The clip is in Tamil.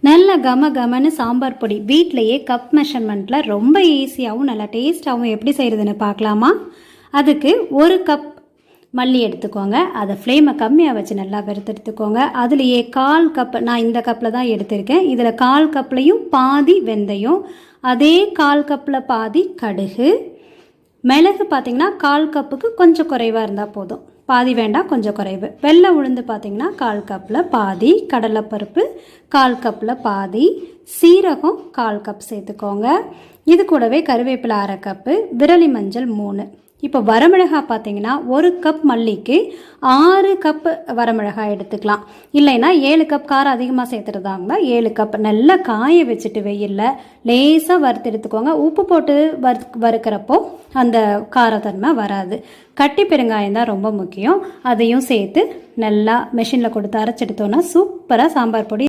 நல்ல கம கமன்னு சாம்பார் பொடி வீட்டிலையே கப் மெஷர்மெண்ட்டில் ரொம்ப ஈஸியாகவும் நல்லா டேஸ்ட்டாகவும் எப்படி செய்கிறதுன்னு பார்க்கலாமா? அதுக்கு ஒரு கப் மல்லி எடுத்துக்கோங்க. அதை ஃப்ளேமை கம்மியாக வச்சு நல்லா வறுத்தெடுத்துக்கோங்க. அதுலேயே 1/4 கப், நான் இந்த கப்பில் தான் எடுத்திருக்கேன். இதில் 1/4 கப்லையும் பாதி வெந்தயம், அதே 1/4 கப்பில் பாதி கடுகு, மிளகு பார்த்திங்கன்னா 1/4 கப்புக்கு கொஞ்சம் குறைவாக இருந்தால் போதும், பாதி வேண்டாம், கொஞ்சம் குறைவு. வெள்ளை உளுந்து பார்த்திங்கன்னா 1/4 கப்பில் பாதி, கடலைப்பருப்பு 1/4 கப்பில் பாதி, சீரகம் 1/4 கப் சேர்த்துக்கோங்க. இது கூடவே கருவேப்பிலை 1/2 கப்பு, விரலி மஞ்சள் 3. இப்போ வரமிளகாய் பார்த்திங்கன்னா 1 கப் மல்லிக்கு 6 கப் வரமிளகாய் எடுத்துக்கலாம். இல்லைன்னா 7 கப் காரம் அதிகமாக சேர்த்துறதாங்களா 7 கப். நல்லா காய வச்சுட்டு வெயிலில் லேசாக வறுத்து எடுத்துக்கோங்க. உப்பு போட்டு வறுக்கிறப்போ அந்த காரத்தன்மை வராது. கட்டி பெருங்காயம் தான் ரொம்ப முக்கியம். அதையும் சேர்த்து நல்லா மெஷினில் கொடுத்து அரைச்செடுத்தோன்னா சூப்பராக சாம்பார் பொடி